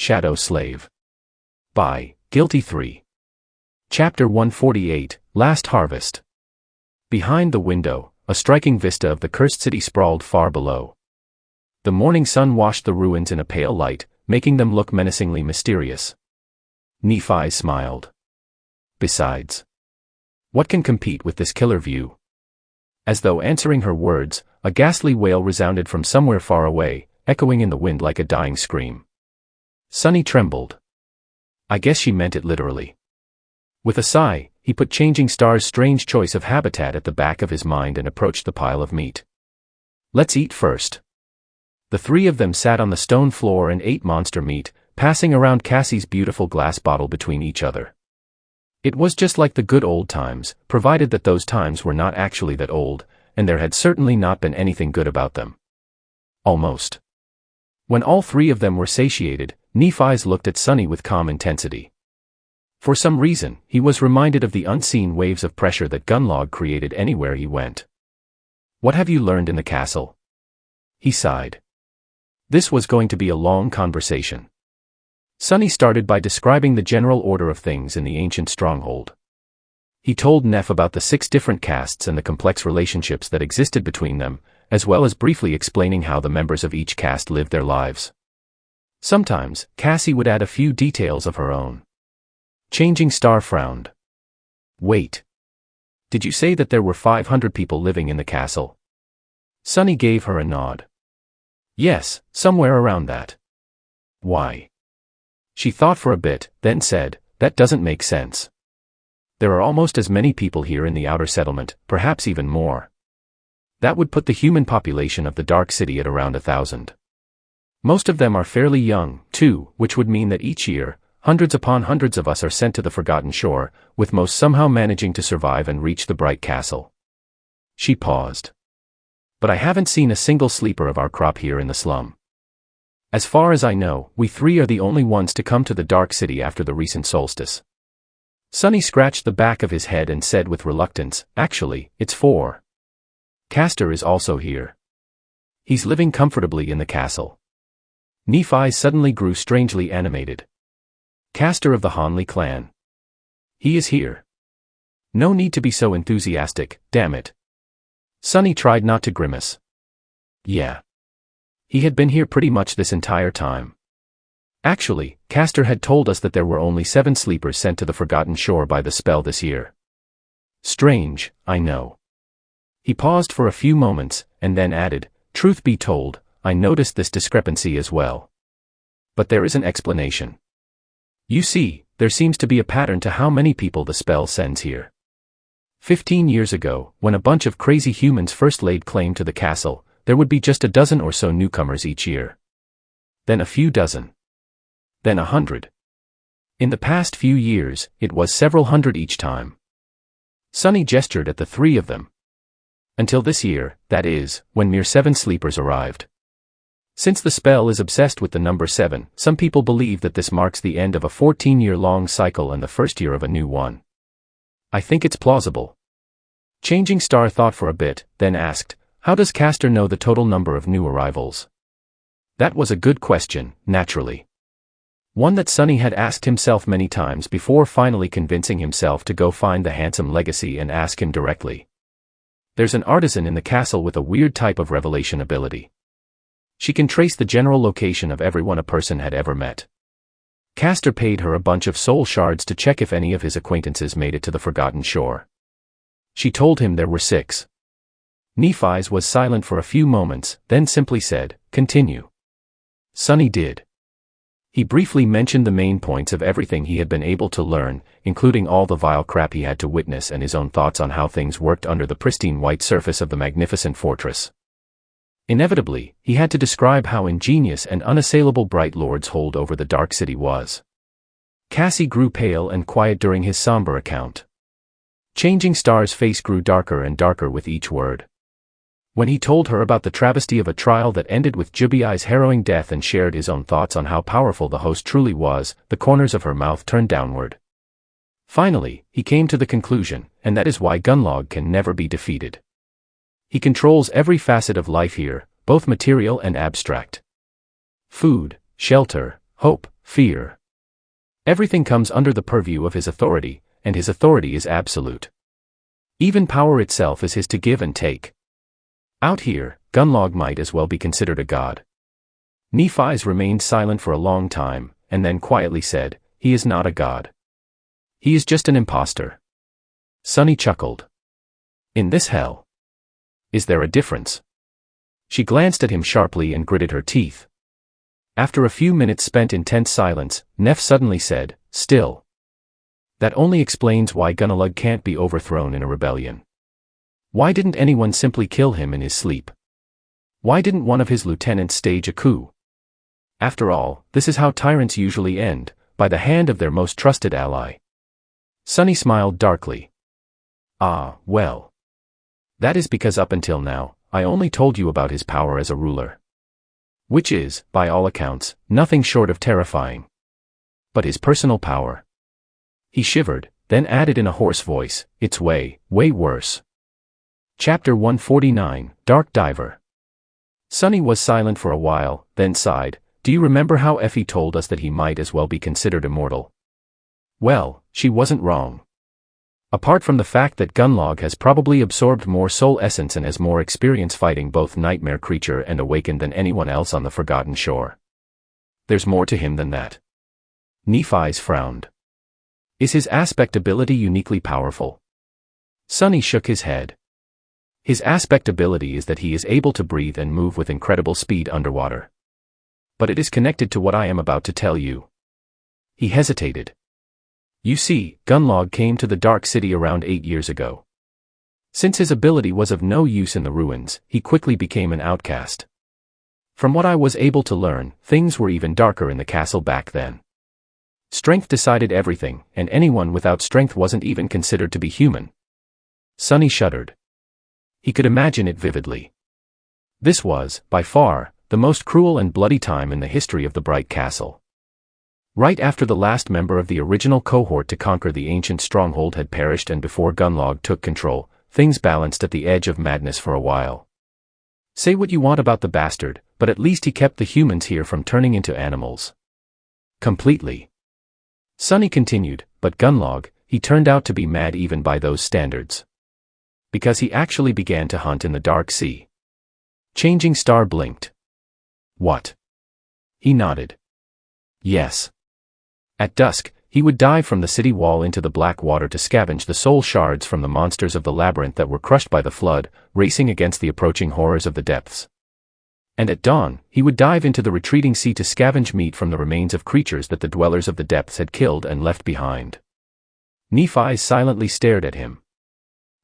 Shadow Slave. By Guiltythree. Chapter 148, Last Harvest. Behind the window, a striking vista of the cursed city sprawled far below. The morning sun washed the ruins in a pale light, making them look menacingly mysterious. Nephi smiled. Besides, what can compete with this killer view? As though answering her words, a ghastly wail resounded from somewhere far away, echoing in the wind like a dying scream. Sunny trembled. I guess she meant it literally. With a sigh, he put Changing Star's strange choice of habitat at the back of his mind and approached the pile of meat. Let's eat first. The three of them sat on the stone floor and ate monster meat, passing around Cassie's beautiful glass bottle between each other. It was just like the good old times, provided that those times were not actually that old, and there had certainly not been anything good about them. Almost. When all three of them were satiated, Nephi's looked at Sunny with calm intensity. For some reason, he was reminded of the unseen waves of pressure that Gunlog created anywhere he went. What have you learned in the castle? He sighed. This was going to be a long conversation. Sunny started by describing the general order of things in the ancient stronghold. He told Neph about the 6 different castes and the complex relationships that existed between them, as well as briefly explaining how the members of each caste lived their lives. Sometimes, Cassie would add a few details of her own. Changing Star frowned. Wait. Did you say that there were 500 people living in the castle? Sunny gave her a nod. Yes, somewhere around that. Why? She thought for a bit, then said, that doesn't make sense. There are almost as many people here in the outer settlement, perhaps even more. That would put the human population of the Dark City at around 1,000. Most of them are fairly young, too, which would mean that each year, hundreds upon hundreds of us are sent to the Forgotten Shore, with most somehow managing to survive and reach the Bright Castle. She paused. But I haven't seen a single sleeper of our crop here in the slum. As far as I know, we 3 are the only ones to come to the Dark City after the recent solstice. Sunny scratched the back of his head and said with reluctance, actually, it's 4. Castor is also here. He's living comfortably in the castle. Nephi suddenly grew strangely animated. Castor of the Hanley clan. He is here. No need to be so enthusiastic, damn it. Sunny tried not to grimace. Yeah. He had been here pretty much this entire time. Actually, Castor had told us that there were only 7 sleepers sent to the Forgotten Shore by the spell this year. Strange, I know. He paused for a few moments, and then added, truth be told, I noticed this discrepancy as well. But there is an explanation. You see, there seems to be a pattern to how many people the spell sends here. 15 years ago, when a bunch of crazy humans first laid claim to the castle, there would be just a dozen or so newcomers each year. Then a few dozen. Then 100. In the past few years, it was several hundred each time. Sunny gestured at the 3 of them. Until this year, that is, when mere 7 sleepers arrived. Since the spell is obsessed with the number 7, some people believe that this marks the end of a 14-year-long cycle and the first year of a new one. I think it's plausible. Changing Star thought for a bit, then asked, how does Castor know the total number of new arrivals? That was a good question, naturally. One that Sunny had asked himself many times before finally convincing himself to go find the handsome Legacy and ask him directly. There's an artisan in the castle with a weird type of revelation ability. She can trace the general location of everyone a person had ever met. Castor paid her a bunch of soul shards to check if any of his acquaintances made it to the Forgotten Shore. She told him there were 6. Nephi's was silent for a few moments, then simply said, continue. Sunny did. He briefly mentioned the main points of everything he had been able to learn, including all the vile crap he had to witness and his own thoughts on how things worked under the pristine white surface of the magnificent fortress. Inevitably, he had to describe how ingenious and unassailable Bright Lord's hold over the Dark City was. Cassie grew pale and quiet during his somber account. Changing Star's face grew darker and darker with each word. When he told her about the travesty of a trial that ended with Jubiai's harrowing death and shared his own thoughts on how powerful the host truly was, the corners of her mouth turned downward. Finally, he came to the conclusion, and that is why Gunlog can never be defeated. He controls every facet of life here, both material and abstract. Food, shelter, hope, fear. Everything comes under the purview of his authority, and his authority is absolute. Even power itself is his to give and take. Out here, Gunnlaug might as well be considered a god. Nephi's remained silent for a long time, and then quietly said, "He is not a god. He is just an impostor." Sunny chuckled. "In this hell? Is there a difference?" She glanced at him sharply and gritted her teeth. After a few minutes spent in tense silence, Neph suddenly said, "Still. That only explains why Gunnlaug can't be overthrown in a rebellion. Why didn't anyone simply kill him in his sleep? Why didn't one of his lieutenants stage a coup? After all, this is how tyrants usually end, by the hand of their most trusted ally." Sunny smiled darkly. "Ah, well. That is because up until now, I only told you about his power as a ruler. Which is, by all accounts, nothing short of terrifying. But his personal power." He shivered, then added in a hoarse voice, "It's way, way worse." Chapter 149, Dark Diver. Sunny was silent for a while, then sighed. "Do you remember how Effie told us that he might as well be considered immortal? Well, she wasn't wrong. Apart from the fact that Gunnlaug has probably absorbed more soul essence and has more experience fighting both nightmare creature and awakened than anyone else on the Forgotten Shore. There's more to him than that." Nephi's frowned. "Is his aspect ability uniquely powerful?" Sunny shook his head. "His aspect ability is that he is able to breathe and move with incredible speed underwater. But it is connected to what I am about to tell you." He hesitated. "You see, Gunnlaug came to the Dark City around 8 years ago. Since his ability was of no use in the ruins, he quickly became an outcast. From what I was able to learn, things were even darker in the castle back then. Strength decided everything, and anyone without strength wasn't even considered to be human." Sunny shuddered. He could imagine it vividly. This was, by far, the most cruel and bloody time in the history of the Bright Castle. Right after the last member of the original cohort to conquer the ancient stronghold had perished and before Gunnlaug took control, things balanced at the edge of madness for a while. Say what you want about the bastard, but at least he kept the humans here from turning into animals. Completely. Sunny continued, "But Gunnlaug, he turned out to be mad even by those standards. Because he actually began to hunt in the Dark Sea." Changing Star blinked. "What?" He nodded. "Yes. At dusk, he would dive from the city wall into the black water to scavenge the soul shards from the monsters of the labyrinth that were crushed by the flood, racing against the approaching horrors of the depths. And at dawn, he would dive into the retreating sea to scavenge meat from the remains of creatures that the dwellers of the depths had killed and left behind." Nephi silently stared at him.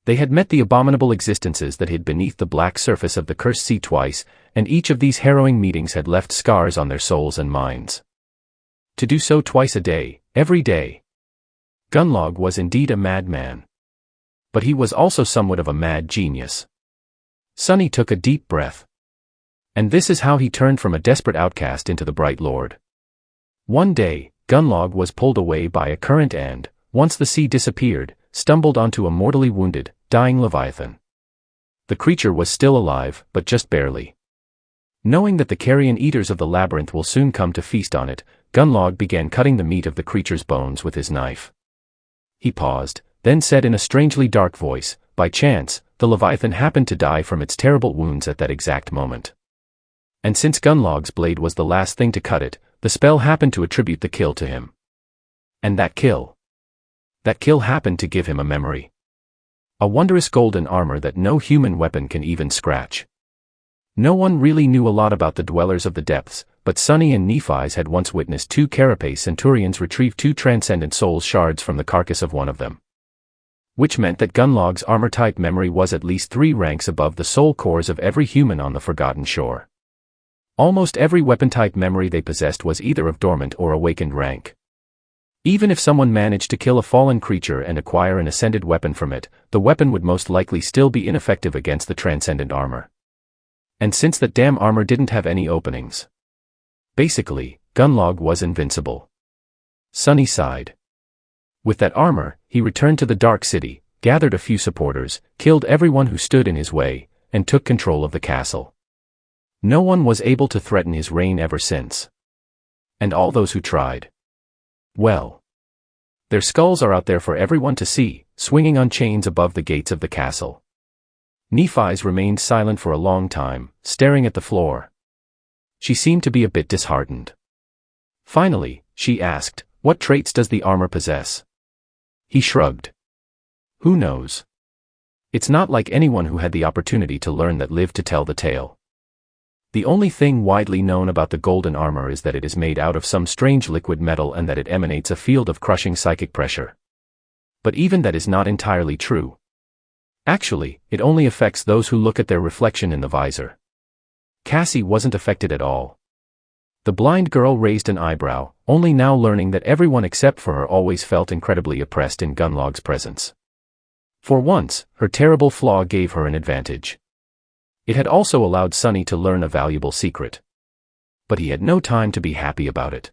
They had met the abominable existences that hid beneath the black surface of the cursed sea twice, and each of these harrowing meetings had left scars on their souls and minds. To do so twice a day, every day. Gunnlaug was indeed a madman. But he was also somewhat of a mad genius. Sunny took a deep breath. And this is how he turned from a desperate outcast into the Bright Lord. One day, Gunnlaug was pulled away by a current and, once the sea disappeared, stumbled onto a mortally wounded, dying Leviathan. The creature was still alive, but just barely. Knowing that the carrion eaters of the labyrinth will soon come to feast on it, Gunnlaug began cutting the meat of the creature's bones with his knife. He paused, then said in a strangely dark voice, "By chance, the Leviathan happened to die from its terrible wounds at that exact moment. And since Gunnlaug's blade was the last thing to cut it, the spell happened to attribute the kill to him. And that kill happened to give him a memory. A wondrous golden armor that no human weapon can even scratch." No one really knew a lot about the dwellers of the depths, but Sunny and Nephi's had once witnessed 2 carapace centurions retrieve 2 transcendent soul shards from the carcass of one of them. Which meant that Gunnlaug's armor-type memory was at least 3 ranks above the soul cores of every human on the Forgotten Shore. Almost every weapon-type memory they possessed was either of dormant or awakened rank. Even if someone managed to kill a fallen creature and acquire an ascended weapon from it, the weapon would most likely still be ineffective against the transcendent armor. And since that damn armor didn't have any openings. Basically, Gunnlaug was invincible. Sunny sighed. With that armor, he returned to the Dark City, gathered a few supporters, killed everyone who stood in his way, and took control of the castle. No one was able to threaten his reign ever since. And all those who tried. Well, their skulls are out there for everyone to see, swinging on chains above the gates of the castle. Nephi's remained silent for a long time, staring at the floor. She seemed to be a bit disheartened. Finally, she asked, "What traits does the armor possess?" He shrugged. "Who knows? It's not like anyone who had the opportunity to learn that lived to tell the tale. The only thing widely known about the golden armor is that it is made out of some strange liquid metal and that it emanates a field of crushing psychic pressure. But even that is not entirely true. Actually, it only affects those who look at their reflection in the visor." Cassie wasn't affected at all. The blind girl raised an eyebrow, only now learning that everyone except for her always felt incredibly oppressed in Gunlog's presence. For once, her terrible flaw gave her an advantage. It had also allowed Sunny to learn a valuable secret. But he had no time to be happy about it.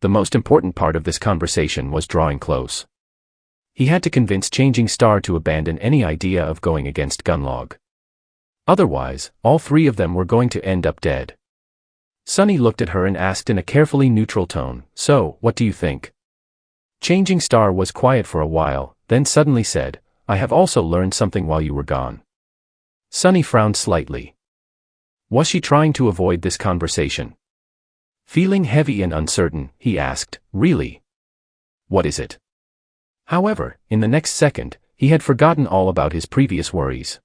The most important part of this conversation was drawing close. He had to convince Changing Star to abandon any idea of going against Gunlog. Otherwise, all three of them were going to end up dead. Sunny looked at her and asked in a carefully neutral tone, "So, what do you think?" Changing Star was quiet for a while, then suddenly said, "I have also learned something while you were gone." Sunny frowned slightly. Was she trying to avoid this conversation? Feeling heavy and uncertain, he asked, "Really? What is it?" However, in the next second, he had forgotten all about his previous worries.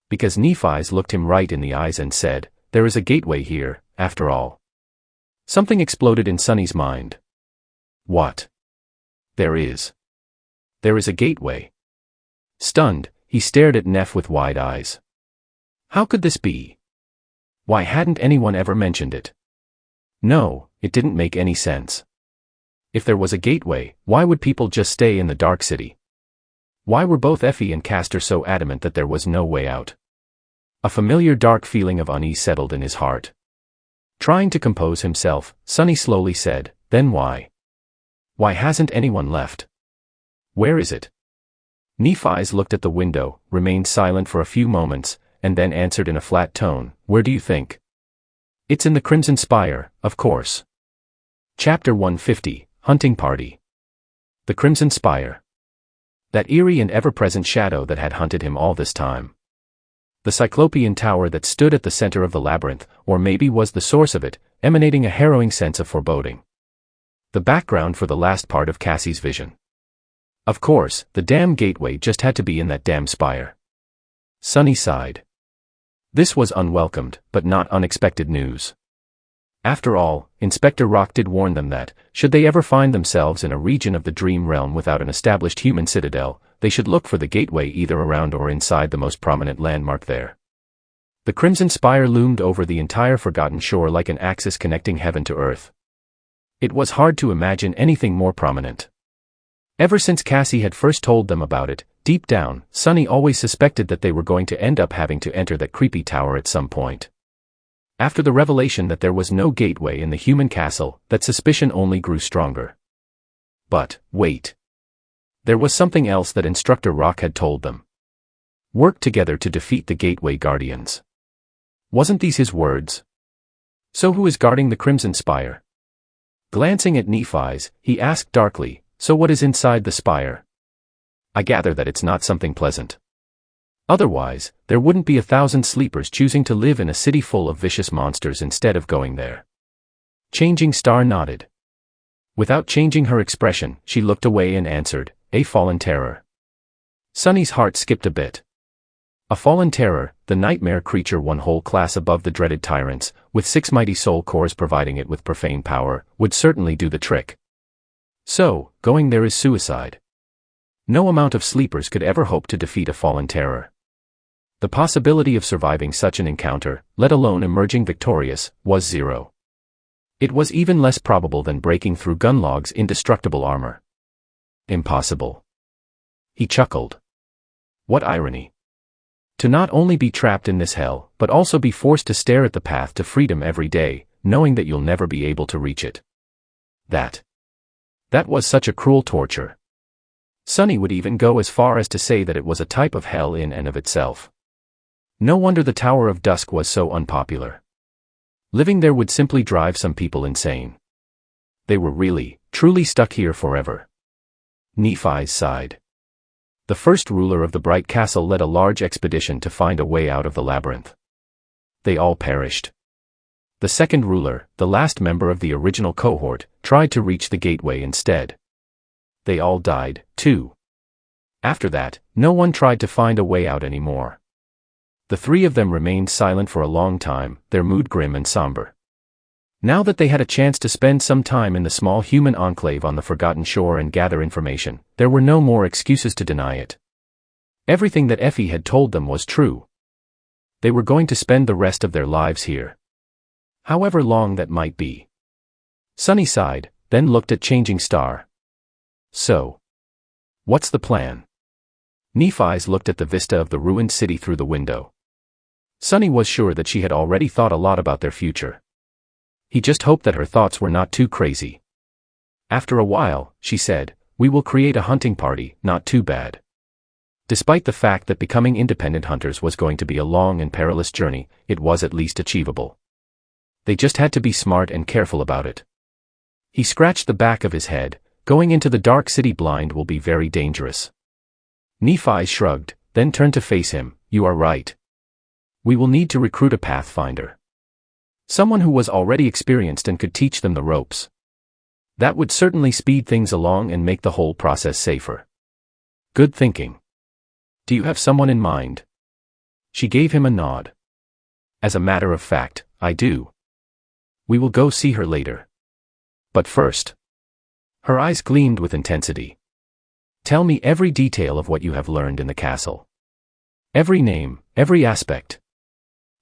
Because Nephi's looked him right in the eyes and said, "There is a gateway here, after all." Something exploded in Sunny's mind. What? There is a gateway. Stunned, he stared at Neph with wide eyes. How could this be? Why hadn't anyone ever mentioned it? No, it didn't make any sense. If there was a gateway, why would people just stay in the Dark City? Why were both Effie and Castor so adamant that there was no way out? A familiar dark feeling of unease settled in his heart. Trying to compose himself, Sunny slowly said, "Then why? Why hasn't anyone left? Where is it?" Nephi's looked at the window, remained silent for a few moments, and then answered in a flat tone, "Where do you think?" "It's in the Crimson Spire, of course." Chapter 150, Hunting Party. The Crimson Spire. That eerie and ever-present shadow that had hunted him all this time. The Cyclopean tower that stood at the center of the labyrinth, or maybe was the source of it, emanating a harrowing sense of foreboding. The background for the last part of Cassie's vision. Of course, the damn gateway just had to be in that damn spire. Sunny sighed. This was unwelcomed, but not unexpected news. After all, Inspector Rock did warn them that, should they ever find themselves in a region of the Dream Realm without an established human citadel, they should look for the gateway either around or inside the most prominent landmark there. The Crimson Spire loomed over the entire forgotten shore like an axis connecting heaven to earth. It was hard to imagine anything more prominent. Ever since Cassie had first told them about it, deep down, Sunny always suspected that they were going to end up having to enter that creepy tower at some point. After the revelation that there was no gateway in the human castle, that suspicion only grew stronger. But, wait. There was something else that Instructor Rock had told them. Work together to defeat the Gateway Guardians. Wasn't these his words? So who is guarding the Crimson Spire? Glancing at Nephi's, he asked darkly, "So what is inside the spire?" "I gather that it's not something pleasant. Otherwise, there wouldn't be 1,000 sleepers choosing to live in a city full of vicious monsters instead of going there." Changing Star nodded. Without changing her expression, she looked away and answered, "A fallen terror." Sunny's heart skipped a bit. A fallen terror, the nightmare creature one whole class above the dreaded tyrants, with 6 mighty soul cores providing it with profane power, would certainly do the trick. So, going there is suicide. No amount of sleepers could ever hope to defeat a fallen terror. The possibility of surviving such an encounter, let alone emerging victorious, was zero. It was even less probable than breaking through Gunlog's indestructible armor. Impossible. He chuckled. What irony. To not only be trapped in this hell, but also be forced to stare at the path to freedom every day, knowing that you'll never be able to reach it. That was such a cruel torture. Sunny would even go as far as to say that it was a type of hell in and of itself. No wonder the Tower of Dusk was so unpopular. Living there would simply drive some people insane. They were really, truly stuck here forever. Nephi sighed. The first ruler of the Bright Castle led a large expedition to find a way out of the labyrinth. They all perished. The second ruler, the last member of the original cohort, tried to reach the gateway instead. They all died, too. After that, no one tried to find a way out anymore. The three of them remained silent for a long time, their mood grim and somber. Now that they had a chance to spend some time in the small human enclave on the Forgotten Shore and gather information, there were no more excuses to deny it. Everything that Effie had told them was true. They were going to spend the rest of their lives here. However long that might be. Sunny sighed, then looked at Changing Star. So, what's the plan? Nephi's looked at the vista of the ruined city through the window. Sunny was sure that she had already thought a lot about their future. He just hoped that her thoughts were not too crazy. After a while, she said, "We will create a hunting party, not too bad." Despite the fact that becoming independent hunters was going to be a long and perilous journey, it was at least achievable. They just had to be smart and careful about it. He scratched the back of his head. Going into the dark city blind will be very dangerous. Nephi shrugged, then turned to face him. "You are right. We will need to recruit a pathfinder. Someone who was already experienced and could teach them the ropes. That would certainly speed things along and make the whole process safer." "Good thinking. Do you have someone in mind?" She gave him a nod. "As a matter of fact, I do. We will go see her later. But first." Her eyes gleamed with intensity. "Tell me every detail of what you have learned in the castle. Every name, every aspect.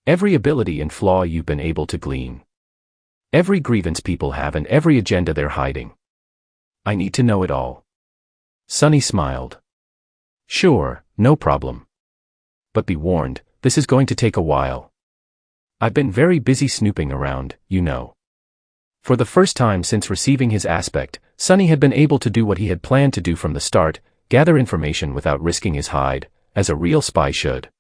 Every ability and flaw you've been able to glean. Every grievance people have and every agenda they're hiding. I need to know it all." Sunny smiled. "Sure, no problem. But be warned, this is going to take a while. I've been very busy snooping around, you know." For the first time since receiving his aspect, Sunny had been able to do what he had planned to do from the start, gather information without risking his hide, as a real spy should.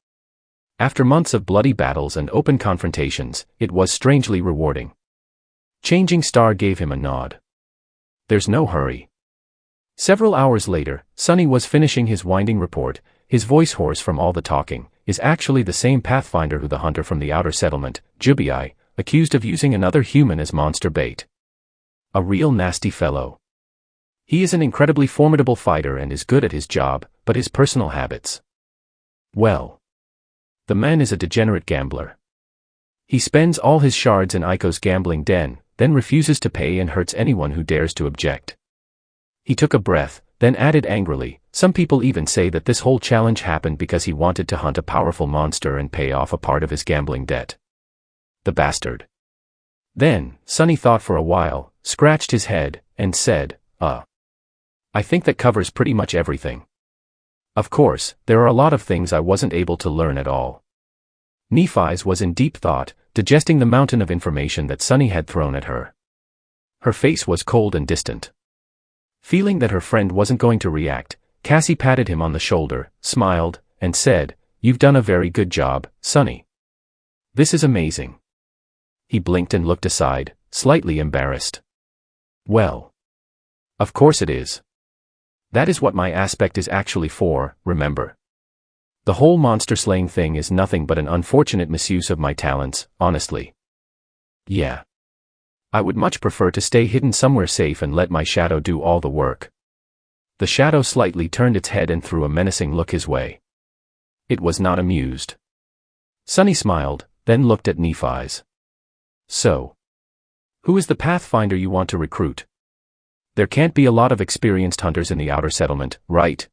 After months of bloody battles and open confrontations, it was strangely rewarding. Changing Star gave him a nod. "There's no hurry." Several hours later, Sunny was finishing his winding report. His voice hoarse from all the talking, is actually the same pathfinder who the hunter from the outer settlement, Jubai, accused of using another human as monster bait. A real nasty fellow. He is an incredibly formidable fighter and is good at his job, but his personal habits. Well. The man is a degenerate gambler. He spends all his shards in Aiko's gambling den, then refuses to pay and hurts anyone who dares to object. He took a breath, then added angrily, "Some people even say that this whole challenge happened because he wanted to hunt a powerful monster and pay off a part of his gambling debt. The bastard." Then, Sunny thought for a while, scratched his head, and said, I think that covers pretty much everything. Of course, there are a lot of things I wasn't able to learn at all." Nephi's was in deep thought, digesting the mountain of information that Sunny had thrown at her. Her face was cold and distant. Feeling that her friend wasn't going to react, Cassie patted him on the shoulder, smiled, and said, "You've done a very good job, Sunny. This is amazing." He blinked and looked aside, slightly embarrassed. "Well. Of course it is. That is what my aspect is actually for, remember. The whole monster-slaying thing is nothing but an unfortunate misuse of my talents, honestly. Yeah. I would much prefer to stay hidden somewhere safe and let my shadow do all the work." The shadow slightly turned its head and threw a menacing look his way. It was not amused. Sunny smiled, then looked at Nephi's. "So. Who is the pathfinder you want to recruit? There can't be a lot of experienced hunters in the outer settlement, right?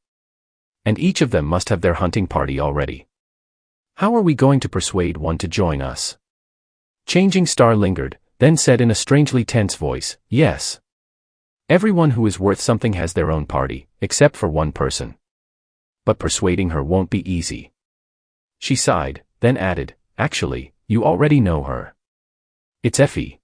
And each of them must have their hunting party already. How are we going to persuade one to join us?" Changing Star lingered, then said in a strangely tense voice, "Yes. Everyone who is worth something has their own party, except for one person. But persuading her won't be easy." She sighed, then added, "Actually, you already know her. It's Effie."